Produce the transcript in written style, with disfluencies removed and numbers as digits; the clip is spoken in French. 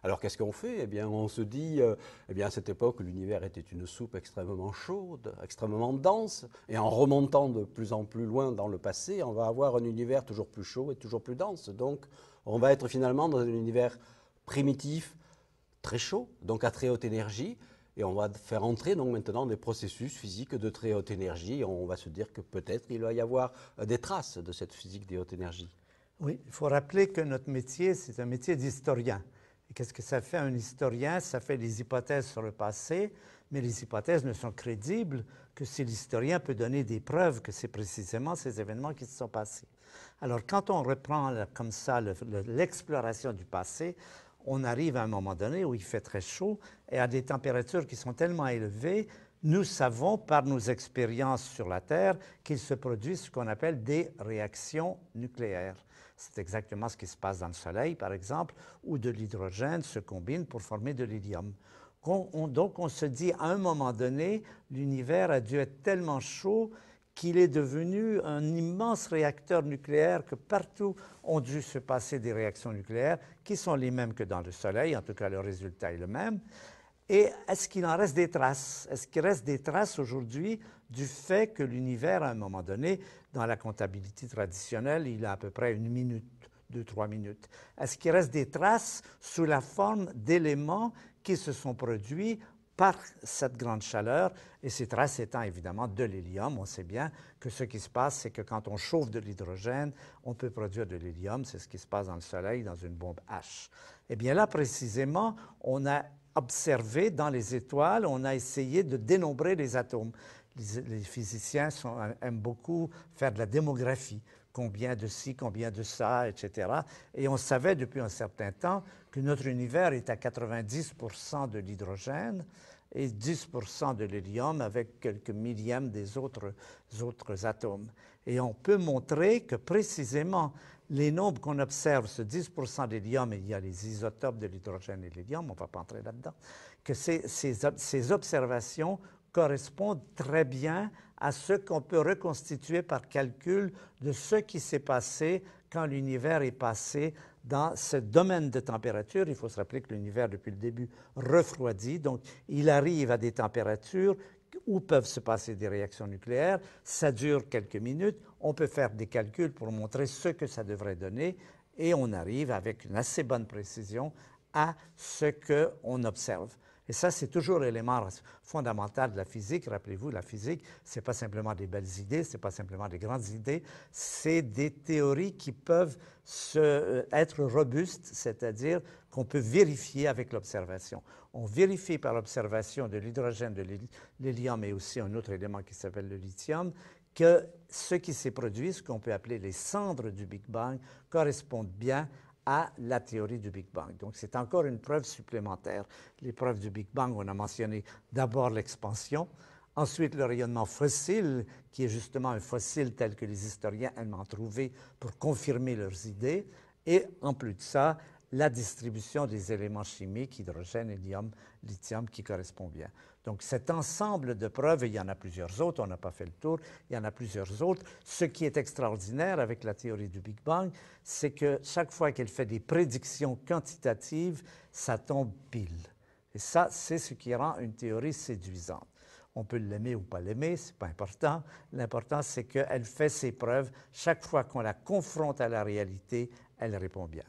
Alors qu'est-ce qu'on fait? Eh bien, on se dit, eh bien, à cette époque, l'univers était une soupe extrêmement chaude, extrêmement dense, et en remontant de plus en plus loin dans le passé, on va avoir un univers toujours plus chaud et toujours plus dense. Donc, on va être finalement dans un univers primitif, très chaud, donc à très haute énergie, et on va faire entrer donc maintenant des processus physiques de très haute énergie. On va se dire que peut-être il va y avoir des traces de cette physique des hautes énergies. Oui, il faut rappeler que notre métier, c'est un métier d'historien. Et qu'est-ce que ça fait un historien? Ça fait des hypothèses sur le passé, mais les hypothèses ne sont crédibles que si l'historien peut donner des preuves que c'est précisément ces événements qui se sont passés. Alors, quand on reprend comme ça l'exploration du passé, on arrive à un moment donné où il fait très chaud et à des températures qui sont tellement élevées, nous savons par nos expériences sur la Terre qu'il se produit ce qu'on appelle des réactions nucléaires. C'est exactement ce qui se passe dans le Soleil, par exemple, où de l'hydrogène se combine pour former de l'hélium. Donc, on se dit, à un moment donné, l'univers a dû être tellement chaud qu'il est devenu un immense réacteur nucléaire, que partout ont dû se passer des réactions nucléaires qui sont les mêmes que dans le Soleil, en tout cas le résultat est le même. Et est-ce qu'il en reste des traces? Est-ce qu'il reste des traces aujourd'hui du fait que l'univers, à un moment donné, dans la comptabilité traditionnelle, il a à peu près 1 minute, 2, 3 minutes. Est-ce qu'il reste des traces sous la forme d'éléments qui se sont produits par cette grande chaleur, et ces traces étant évidemment de l'hélium? On sait bien que ce qui se passe, c'est que quand on chauffe de l'hydrogène, on peut produire de l'hélium. C'est ce qui se passe dans le Soleil, dans une bombe H. Eh bien là, précisément, on a observé dans les étoiles, on a essayé de dénombrer les atomes. Les physiciens aiment beaucoup faire de la démographie. Combien de ci, combien de ça, etc. Et on savait depuis un certain temps que notre univers est à 90% de l'hydrogène et 10% de l'hélium avec quelques millièmes des autres atomes. Et on peut montrer que précisément les nombres qu'on observe, ce 10% d'hélium, et il y a les isotopes de l'hydrogène et de l'hélium, on ne va pas entrer là-dedans, que ces observations correspondent très bien à ce qu'on peut reconstituer par calcul de ce qui s'est passé quand l'univers est passé dans ce domaine de température. Il faut se rappeler que l'univers, depuis le début, refroidit. Donc, il arrive à des températures où peuvent se passer des réactions nucléaires. Ça dure quelques minutes. On peut faire des calculs pour montrer ce que ça devrait donner et on arrive avec une assez bonne précision à ce qu'on observe. Et ça, c'est toujours l'élément fondamental de la physique. Rappelez-vous, la physique, ce n'est pas simplement des belles idées, ce n'est pas simplement des grandes idées, c'est des théories qui peuvent être robustes, c'est-à-dire qu'on peut vérifier avec l'observation. On vérifie par l'observation de l'hydrogène, de l'hélium et aussi un autre élément qui s'appelle le lithium, que ce qui s'est produit, ce qu'on peut appeler les cendres du Big Bang, correspondent bien à la théorie du Big Bang. Donc, c'est encore une preuve supplémentaire. Les preuves du Big Bang, on a mentionné d'abord l'expansion, ensuite le rayonnement fossile, qui est justement un fossile tel que les historiens aiment en trouver pour confirmer leurs idées, et en plus de ça, la distribution des éléments chimiques, hydrogène, hélium, lithium, qui correspond bien. Donc cet ensemble de preuves, et il y en a plusieurs autres, on n'a pas fait le tour, il y en a plusieurs autres. Ce qui est extraordinaire avec la théorie du Big Bang, c'est que chaque fois qu'elle fait des prédictions quantitatives, ça tombe pile. Et ça, c'est ce qui rend une théorie séduisante. On peut l'aimer ou pas l'aimer, ce n'est pas important. L'important, c'est qu'elle fait ses preuves. Chaque fois qu'on la confronte à la réalité, elle répond bien.